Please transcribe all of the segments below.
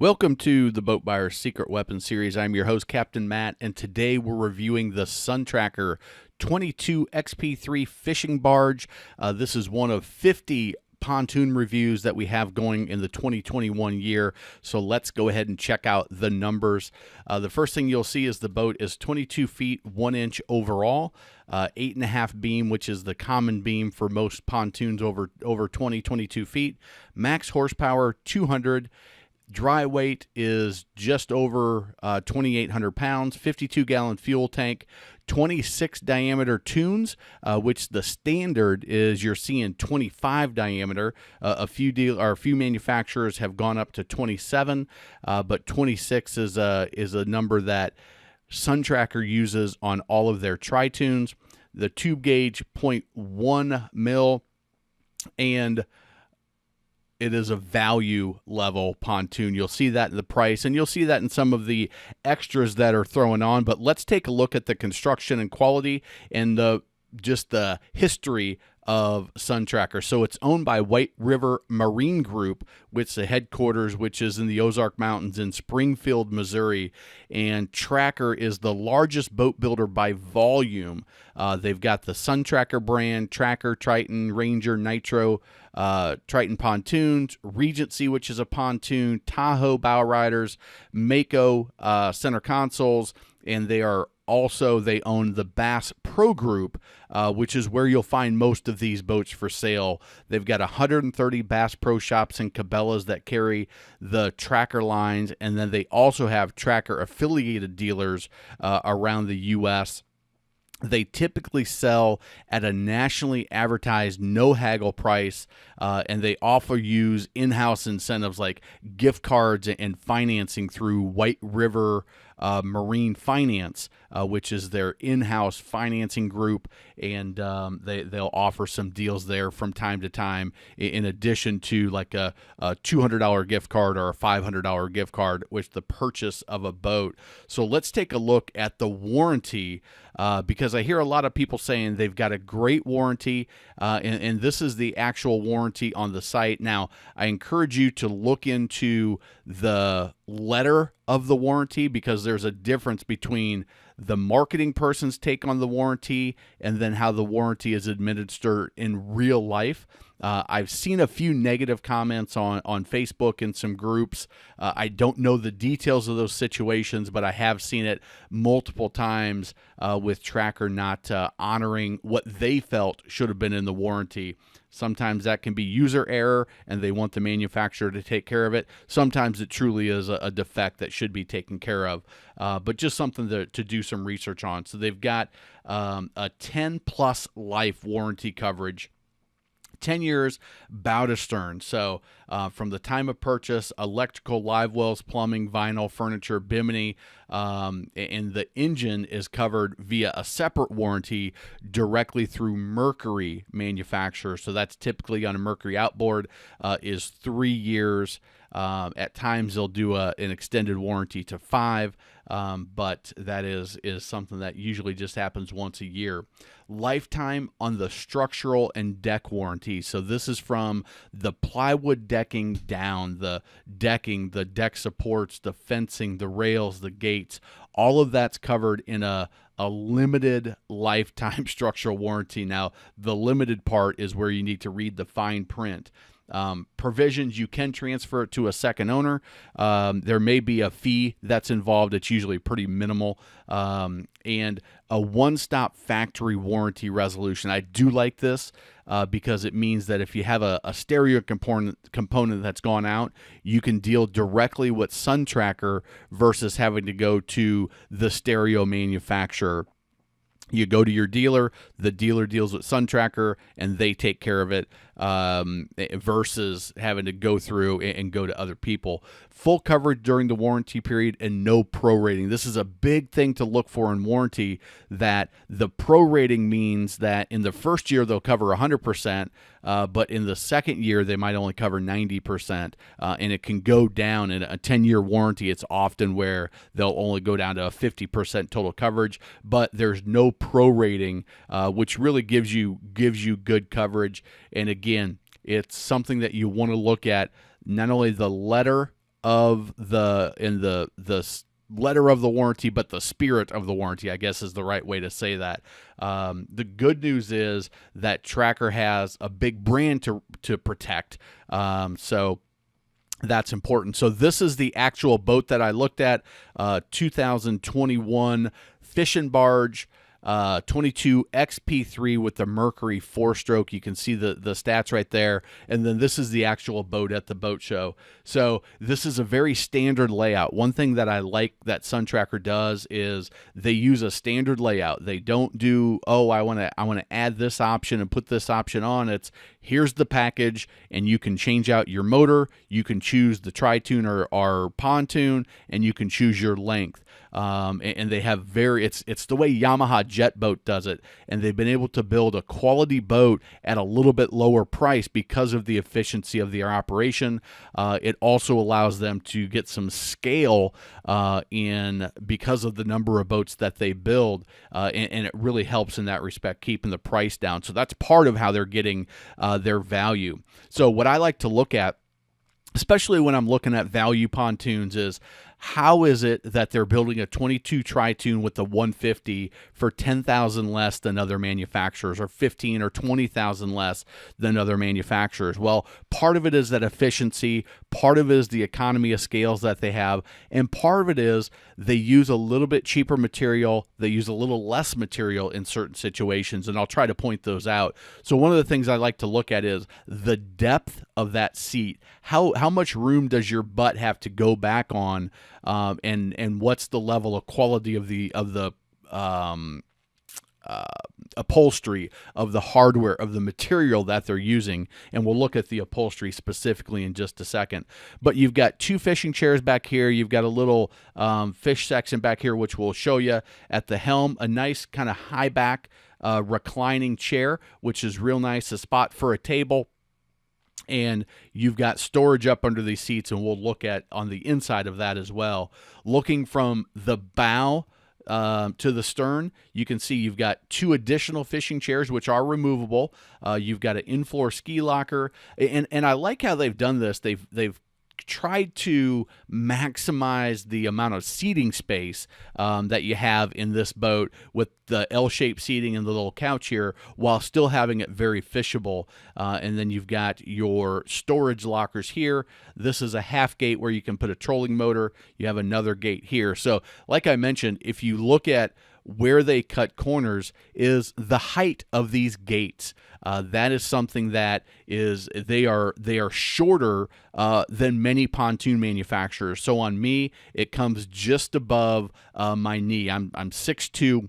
Welcome to the Boat Buyer's Secret Weapons series. I'm your host, Captain Matt, and today we're reviewing the SunTracker 22 XP3 fishing barge. This is one of 50 pontoon reviews that we have going in the 2021 year, so let's go ahead and check out the numbers. The first thing you'll see is the boat is 22 feet 1 inch overall, 8.5 beam, which is the common beam for most pontoons over 22 feet. Max horsepower 200. Dry weight is just over 2,800 pounds, 52-gallon fuel tank, 26 diameter toons, which the standard is you're seeing 25 diameter. A few manufacturers have gone up to 27, but 26 is a number that SunTracker uses on all of their tri-toons. The tube gauge 0.1 mil, and it is a value level pontoon. You'll see that in the price, and you'll see that in some of the extras that are thrown on. But let's take a look at the construction and quality and just the history of SunTracker. So it's owned by White River Marine Group, with the headquarters, which is in the Ozark Mountains in Springfield, Missouri. And Tracker is the largest boat builder by volume. They've got the SunTracker brand, Tracker, Triton, Ranger, Nitro, Triton pontoons, Regency, which is a pontoon, Tahoe bow riders, Mako center consoles, and they own the Bass Pro Group, which is where you'll find most of these boats for sale. They've got 130 Bass Pro shops and Cabela's that carry the Tracker lines, and then they also have Tracker affiliated dealers around the U.S. They typically sell at a nationally advertised no-haggle price, and they also use in-house incentives like gift cards and financing through White River Marine Finance, which is their in-house financing group, and they'll offer some deals there from time to time, in addition to like a $200 gift card or a $500 gift card with the purchase of a boat. So let's take a look at the warranty, because I hear a lot of people saying they've got a great warranty, and this is the actual warranty on the site. Now, I encourage you to look into the letter of the warranty, because there's a difference between the marketing person's take on the warranty and then how the warranty is administered in real life. I've seen a few negative comments on Facebook and some groups. I don't know the details of those situations, but I have seen it multiple times with Tracker not honoring what they felt should have been in the warranty. Sometimes that can be user error, and they want the manufacturer to take care of it. Sometimes it truly is a defect that should be taken care of, but just something to do some research on. So they've got a 10-plus life warranty coverage. 10 years bow to stern. So from the time of purchase, electrical, live wells, plumbing, vinyl, furniture, Bimini, and the engine is covered via a separate warranty directly through Mercury manufacturer. So that's typically on a Mercury outboard, is 3 years. At times they'll do an extended warranty to 5, but that is something that usually just happens once a year. Lifetime on the structural and deck warranty. So this is from the plywood decking down, the decking, the deck supports, the fencing, the rails, the gates. All of that's covered in a limited lifetime structural warranty. Now, the limited part is where you need to read the fine print. Provisions, you can transfer it to a second owner. There may be a fee that's involved. It's usually pretty minimal. And a one-stop factory warranty resolution. I do like this because it means that if you have a stereo component that's gone out, you can deal directly with SunTracker versus having to go to the stereo manufacturer. You go to your dealer, the dealer deals with SunTracker, and they take care of it, versus having to go through and go to other people. Full coverage during the warranty period and no prorating. This is a big thing to look for in warranty, that the prorating means that in the first year they'll cover 100%, but in the second year they might only cover 90%, and it can go down. In a 10-year warranty, it's often where they'll only go down to a 50% total coverage, but there's no prorating, which really gives you good coverage. And again, it's something that you want to look at, not only the letter of the letter of the warranty, but the spirit of the warranty, I guess, is the right way to say that. The good news is that Tracker has a big brand to protect. So that's important. So this is the actual boat that I looked at, 2021 Fishin Barge 22 XP3 with the Mercury 4-stroke. You can see the stats right there. And then this is the actual boat at the boat show. So this is a very standard layout. One thing that I like that SunTracker does is they use a standard layout. They don't do, oh, I want to add this option and put this option on. It's here's the package, and you can change out your motor. You can choose the tri-toon or pontoon, and you can choose your length. And they have it's the way Yamaha Jet Boat does it, and they've been able to build a quality boat at a little bit lower price because of the efficiency of their operation. It also allows them to get some scale because of the number of boats that they build, and it really helps in that respect, keeping the price down. So that's part of how they're getting their value. So what I like to look at, especially when I'm looking at value pontoons, is how is it that they're building a 22 tri-toon with the 150 for $10,000 less than other manufacturers, or $15,000 or $20,000 less than other manufacturers? Well, part of it is that efficiency, part of it is the economy of scales that they have, and part of it is they use a little bit cheaper material, they use a little less material in certain situations, and I'll try to point those out. So one of the things I like to look at is the depth of that seat. How much room does your butt have to go back on, and what's the level of quality of the upholstery, of the hardware, of the material that they're using. And we'll look at the upholstery specifically in just a second. But you've got two fishing chairs back here. You've got a little fish section back here, which we'll show you at the helm. A nice kind of high back reclining chair, which is real nice. A spot for a table. And you've got storage up under these seats, and we'll look at on the inside of that as well. Looking from the bow to the stern, you can see you've got two additional fishing chairs, which are removable. You've got an in-floor ski locker, and I like how they've done this. They've tried to maximize the amount of seating space that you have in this boat with the L-shaped seating and the little couch here, while still having it very fishable. And then you've got your storage lockers here. This is a half gate where you can put a trolling motor. You have another gate here. So like I mentioned, if you look at where they cut corners, is the height of these gates. That is something that is they are shorter than many pontoon manufacturers. So on me, it comes just above my knee. I'm 6'2".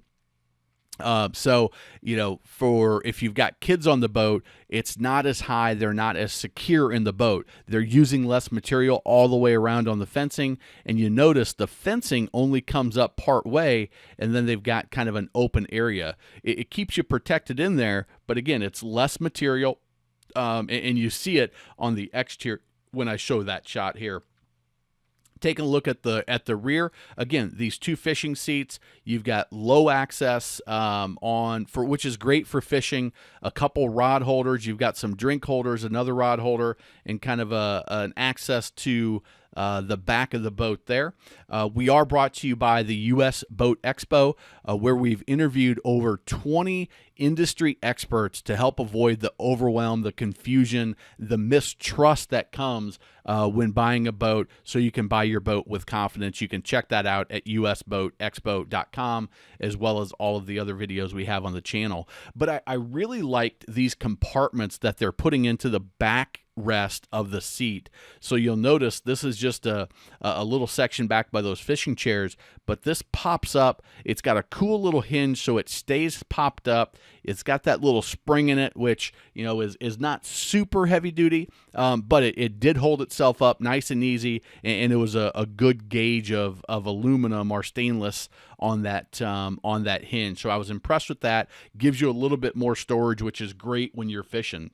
So, you know, for if you've got kids on the boat, it's not as high. They're not as secure in the boat. They're using less material all the way around on the fencing. And you notice the fencing only comes up part way, and then they've got kind of an open area. It keeps you protected in there, but again, it's less material. And you see it on the exterior when I show that shot here. Taking a look at the rear, again, these two fishing seats. You've got low access which is great for fishing. A couple rod holders. You've got some drink holders, another rod holder, and kind of an access to the back of the boat there. We are brought to you by the U.S. Boat Expo, where we've interviewed over 20 industry experts to help avoid the overwhelm, the confusion, the mistrust that comes when buying a boat, so you can buy your boat with confidence. You can check that out at usboatexpo.com, as well as all of the other videos we have on the channel. But I really liked these compartments that they're putting into the back rest of the seat. So you'll notice this is just a little section back by those fishing chairs, but this pops up. It's got a cool little hinge, so it stays popped up. It's got that little spring in it, which, you know, is not super heavy duty, but it did hold itself up nice and easy, and it was a good gauge of aluminum or stainless on that hinge. So I was impressed with that. Gives you a little bit more storage, which is great when you're fishing.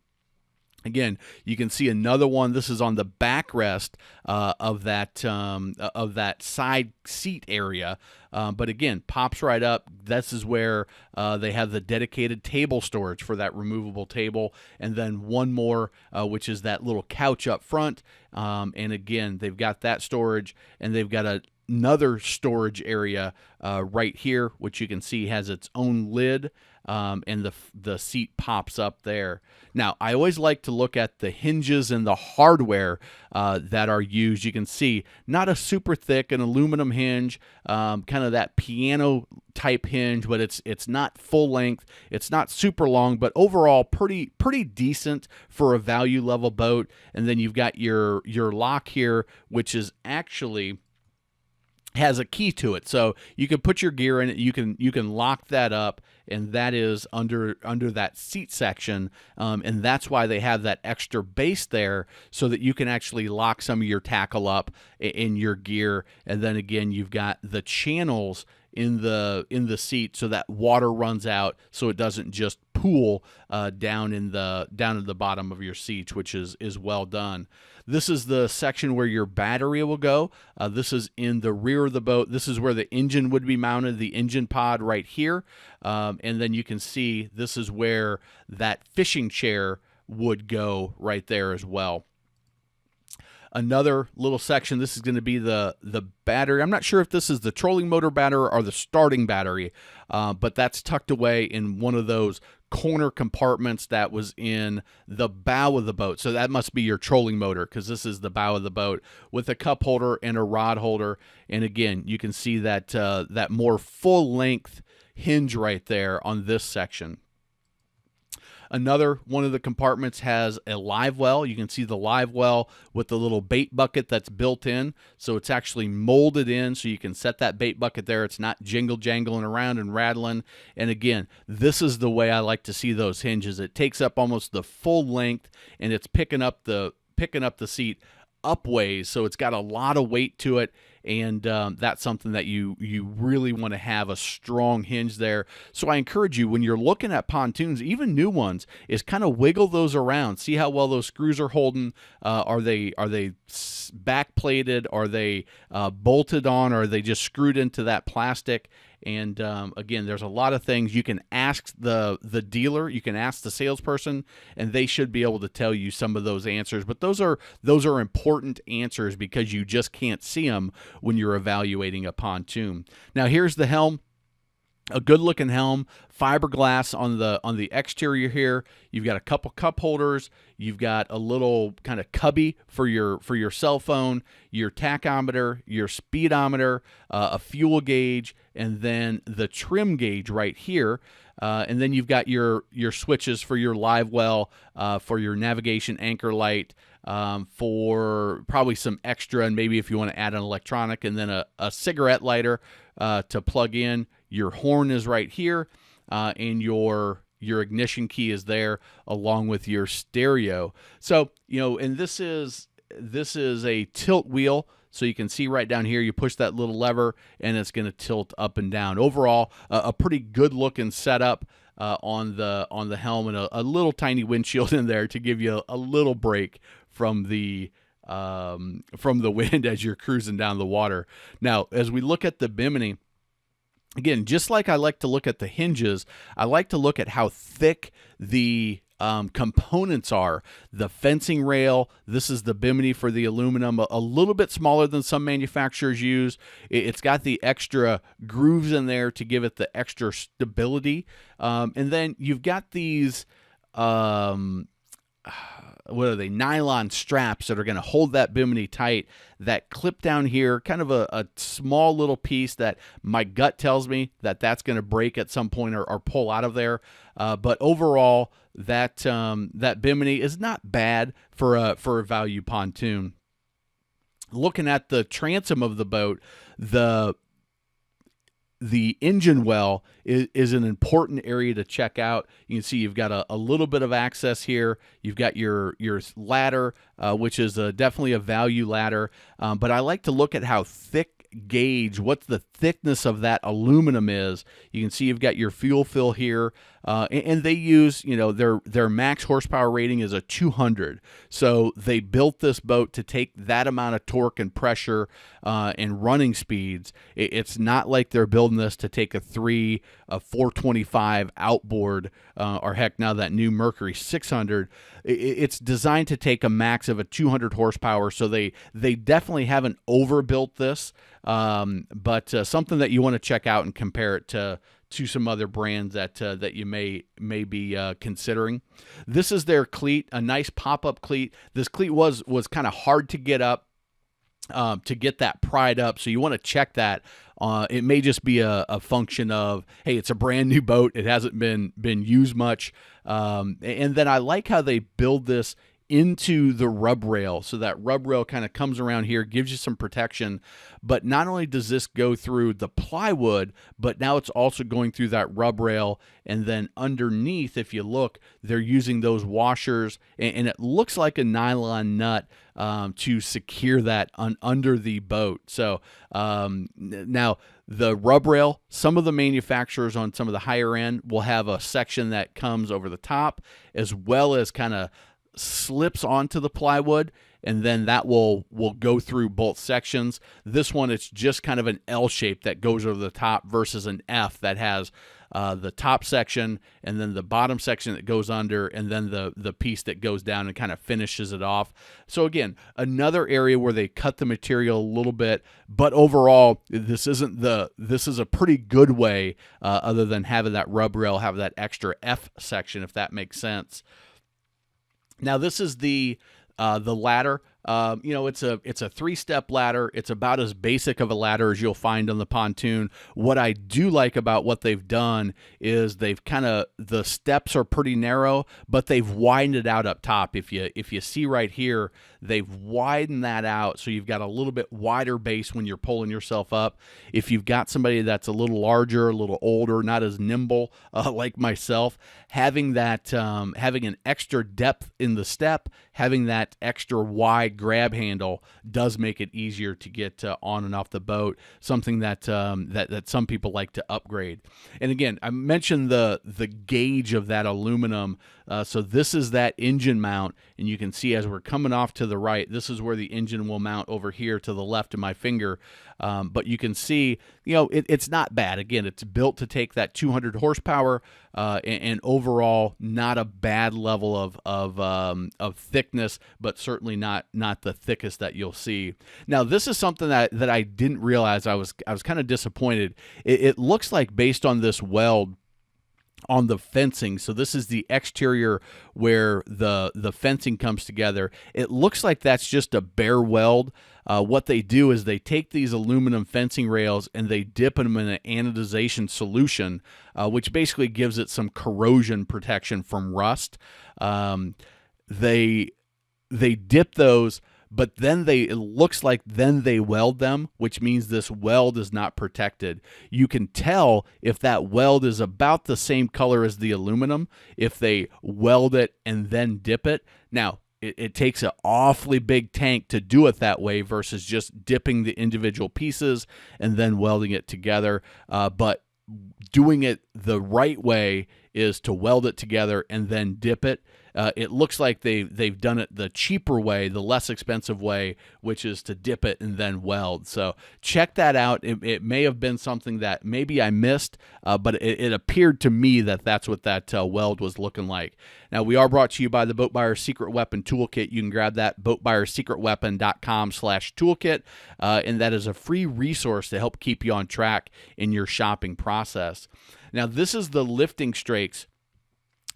Again, you can see another one. This is on the backrest of that side seat area. But again, pops right up. This is where they have the dedicated table storage for that removable table. And then one more, which is that little couch up front. And again, they've got that storage, and they've got another storage area right here, which you can see has its own lid. And the seat pops up there. Now, I always like to look at the hinges and the hardware that are used. You can see not a super thick, an aluminum hinge, kind of that piano type hinge, but it's not full length. It's not super long, but overall pretty decent for a value level boat. And then you've got your lock here, which is actually has a key to it, so you can put your gear in it. You can lock that up, and that is under that seat section, and that's why they have that extra base there, so that you can actually lock some of your tackle up in your gear. And then again, you've got the channels in the seat, so that water runs out, so it doesn't just pool down in the bottom of your seats, which is well done. This is the section where your battery will go. This is in the rear of the boat. This is where the engine would be mounted, the engine pod right here. And then you can see this is where that fishing chair would go right there as well. Another little section, this is going to be the battery. I'm not sure if this is the trolling motor battery or the starting battery, but that's tucked away in one of those corner compartments that was in the bow of the boat. So that must be your trolling motor, because this is the bow of the boat with a cup holder and a rod holder. And again, you can see that that more full length hinge right there on this section. Another one of the compartments has a live well. You can see the live well with the little bait bucket that's built in. So it's actually molded in, so you can set that bait bucket there. It's not jangling around and rattling. And again, this is the way I like to see those hinges. It takes up almost the full length, and it's picking up the seat upways, so it's got a lot of weight to it. And that's something that you really want to have a strong hinge there. So I encourage you, when you're looking at pontoons, even new ones, is kind of wiggle those around. See how well those screws are holding. Are they back plated? Are they bolted on? Or are they just screwed into that plastic? And again, there's a lot of things you can ask the dealer, you can ask the salesperson, and they should be able to tell you some of those answers. But those are important answers, because you just can't see them when you're evaluating a pontoon. Now here's the helm. A good-looking helm, fiberglass on the exterior here. You've got a couple cup holders. You've got a little kind of cubby for your cell phone, your tachometer, your speedometer, a fuel gauge, and then the trim gauge right here. And then you've got your switches for your live well, for your navigation anchor light, for probably some extra, and maybe if you want to add an electronic, and then a cigarette lighter to plug in. Your horn is right here, and your ignition key is there, along with your stereo. So, and this is a tilt wheel. So you can see right down here, you push that little lever, and it's going to tilt up and down. Overall, a pretty good looking setup on the helm, and a little tiny windshield in there to give you a little break from the wind as you're cruising down the water. Now, as we look at the Bimini, again, just like I like to look at the hinges, I like to look at how thick the components are. The fencing rail, this is the Bimini for the aluminum, a little bit smaller than some manufacturers use. It's got the extra grooves in there to give it the extra stability. And then you've got these what are they, nylon straps that are going to hold that Bimini tight, that clip down here, kind of a small little piece that my gut tells me that's going to break at some point or pull out of there. But overall, that Bimini is not bad for a value pontoon. Looking at the transom of the boat, the engine well is an important area to check out. You can see you've got a little bit of access here. You've got your ladder, which is definitely a value ladder. But I like to look at how thick gauge, what the thickness of that aluminum is. You can see you've got your fuel fill here. and they use, their max horsepower rating is a 200. So they built this boat to take that amount of torque and pressure and running speeds. It's not like they're building this to take a 425 outboard, or heck, now that new Mercury 600. It's designed to take a max of a 200 horsepower, so they definitely haven't overbuilt this, but something that you want to check out and compare it to some other brands that you may be considering. This is their cleat, a nice pop-up cleat. This cleat was kind of hard to get up, to get that pried up, so you want to check that. It may just be a function of, hey, it's a brand new boat, it hasn't been used much, and then I like how they build this into the rub rail, so that rub rail kind of comes around here, gives you some protection. But not only does this go through the plywood, but now it's also going through that rub rail, and then underneath, if you look, they're using those washers, and it looks like a nylon nut to secure that under the boat. So now the rub rail, some of the manufacturers on some of the higher end will have a section that comes over the top, as well as kind of slips onto the plywood, and then that will go through both sections. This one, it's just kind of an L shape that goes over the top versus an F that has the top section and then the bottom section that goes under, and then the piece that goes down and kind of finishes it off. So again, another area where they cut the material a little bit, but overall, this is a pretty good way, other than having that rub rail, have that extra F section, if that makes sense. Now this is the ladder. It's a 3-step ladder. It's about as basic of a ladder as you'll find on the Pontoon. What I do like about what they've done is the steps are pretty narrow, but they've widened it out up top. If you see right here, they've widened that out, so you've got a little bit wider base when you're pulling yourself up. If you've got somebody that's a little larger, a little older, not as nimble like myself, having an extra depth in the step, having that extra wide grab handle does make it easier to get on and off the boat, something that some people like to upgrade. And again, I mentioned the gauge of that aluminum. So this is that engine mount, and you can see as we're coming off to the right, this is where the engine will mount over here to the left of my finger. But you can see, it's not bad. Again, it's built to take that 200 horsepower, and overall not a bad level of thickness, but certainly not the thickest that you'll see. Now, this is something that I didn't realize. I was kind of disappointed. It looks like, based on this weld on the fencing, so this is the exterior where the fencing comes together, it looks like that's just a bare weld. What they do is they take these aluminum fencing rails and they dip them in an anodization solution, which basically gives it some corrosion protection from rust. They dip those, but then it looks like they weld them, which means this weld is not protected. You can tell if that weld is about the same color as the aluminum if they weld it and then dip it. Now, it takes an awfully big tank to do it that way versus just dipping the individual pieces and then welding it together. But doing it the right way is to weld it together and then dip it. It looks like they've done it the cheaper way, the less expensive way, which is to dip it and then weld. So check that out. It may have been something that maybe I missed, but it appeared to me that that's what that weld was looking like. Now, we are brought to you by the Boat Buyer's Secret Weapon Toolkit. You can grab that, boatbuyerssecretweapon.com/toolkit, and that is a free resource to help keep you on track in your shopping process. Now, this is the lifting Strakes.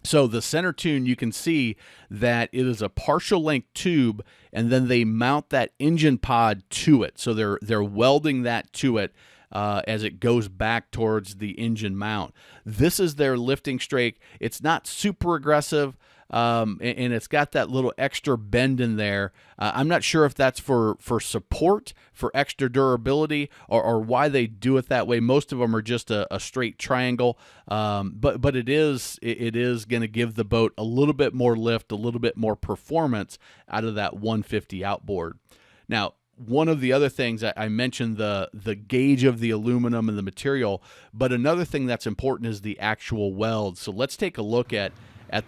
So the center tune, you can see that it is a partial length tube, and then they mount that engine pod to it. So they're welding that to it as it goes back towards the engine mount. This is their lifting Strake. It's not super aggressive, and it's got that little extra bend in there. I'm not sure if that's for support, for extra durability, or why they do it that way. Most of them are just a straight triangle, but it is going to give the boat a little bit more lift, a little bit more performance out of that 150 outboard. Now, one of the other things I mentioned, the gauge of the aluminum and the material, but another thing that's important is the actual weld. So let's take a look at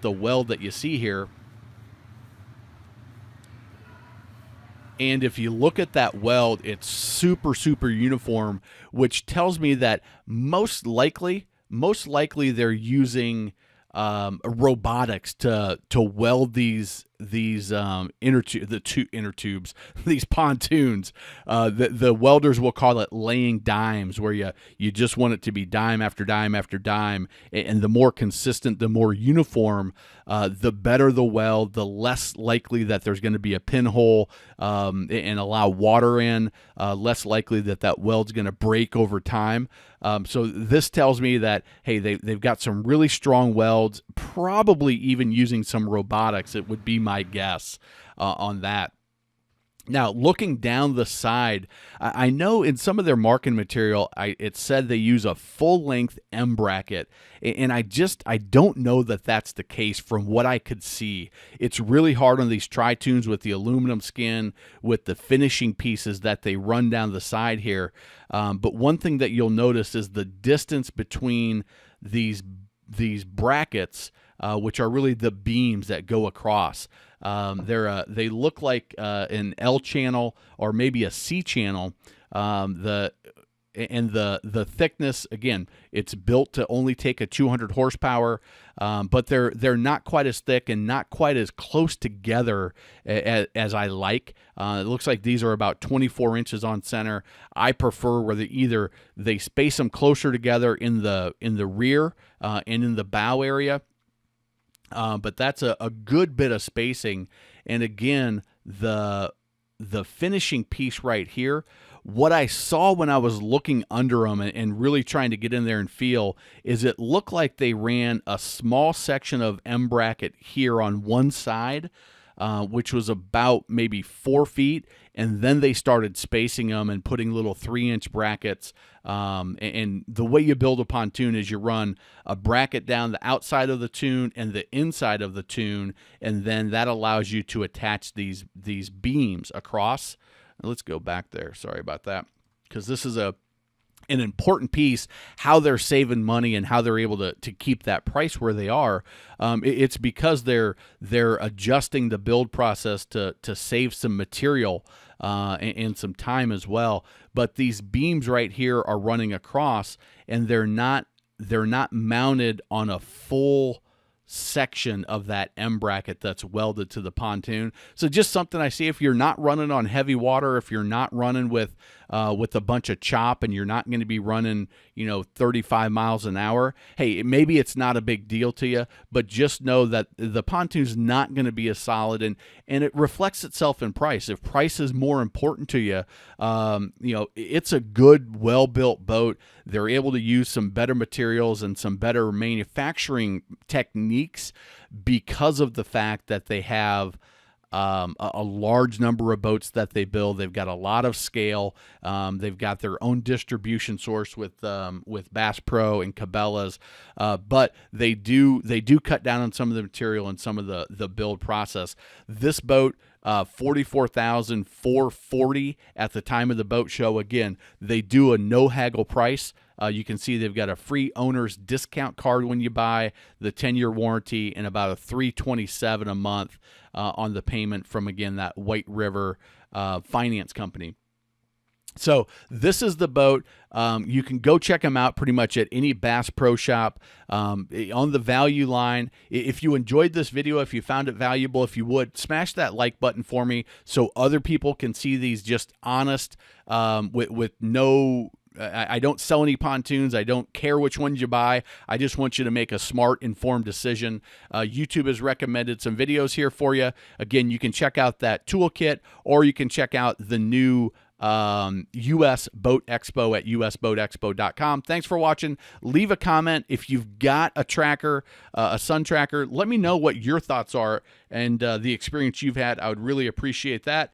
the weld that you see here. And if you look at that weld, it's super, super uniform, which tells me that most likely they're using robotics to weld these inner tubes, these pontoons. The welders will call it laying dimes, where you just want it to be dime after dime after dime, and the more consistent, the more uniform, the better the weld, the less likely that there's going to be a pinhole and allow water in, less likely that weld's going to break over time. So this tells me that, hey, they've got some really strong welds, probably even using some robotics. It would be my guess on that. Now, looking down the side, I know in some of their marking material, it said they use a full-length M bracket, and I don't know that that's the case from what I could see. It's really hard on these tri-toons with the aluminum skin, with the finishing pieces that they run down the side here. But one thing that you'll notice is the distance between these brackets, which are really the beams that go across. They look like an L channel or maybe a C channel. The thickness, again, it's built to only take a 200 horsepower, but they're not quite as thick and not quite as close together as I like. It looks like these are about 24 inches on center. I prefer where they space them closer together in the rear and in the bow area. But that's a good bit of spacing. And again, the finishing piece right here, what I saw when I was looking under them and really trying to get in there and feel, is it looked like they ran a small section of M bracket here on one side, which was about maybe 4 feet, and then they started spacing them and putting little 3-inch brackets. And the way you build a pontoon is you run a bracket down the outside of the tune and the inside of the tune, and then that allows you to attach these beams across. Let's go back there. Sorry about that, because this is an important piece, how they're saving money and how they're able to keep that price where they are. It's because they're adjusting the build process to save some material and some time as well. But these beams right here are running across, and they're not mounted on a full section of that M bracket that's welded to the pontoon. So just something I see, if you're not running on heavy water, if you're not running with a bunch of chop, and you're not going to be running 35 miles an hour, hey, maybe it's not a big deal to you, but just know that the pontoon's not going to be as solid, and it reflects itself in price. If price is more important to you, it's a good, well-built boat. They're able to use some better materials and some better manufacturing techniques because of the fact that they have a large number of boats that they build. They've got a lot of scale. They've got their own distribution source with Bass Pro and Cabela's, but they do cut down on some of the material and some of the build process. This boat, $44,440 at the time of the boat show. Again, they do a no haggle price. You can see they've got a free owner's discount card when you buy, the 10-year warranty, and about a $327 a month on the payment from, again, that White River finance company. So this is the boat. You can go check them out pretty much at any Bass Pro shop on the value line. If you enjoyed this video, if you found it valuable, if you would, smash that like button for me so other people can see these just honest, with no... I don't sell any pontoons. I don't care which ones you buy. I just want you to make a smart, informed decision. YouTube has recommended some videos here for you. Again, you can check out that toolkit, or you can check out the new US Boat Expo at usboatexpo.com. Thanks for watching. Leave a comment. If you've got a tracker, a SunTracker, let me know what your thoughts are and the experience you've had. I would really appreciate that.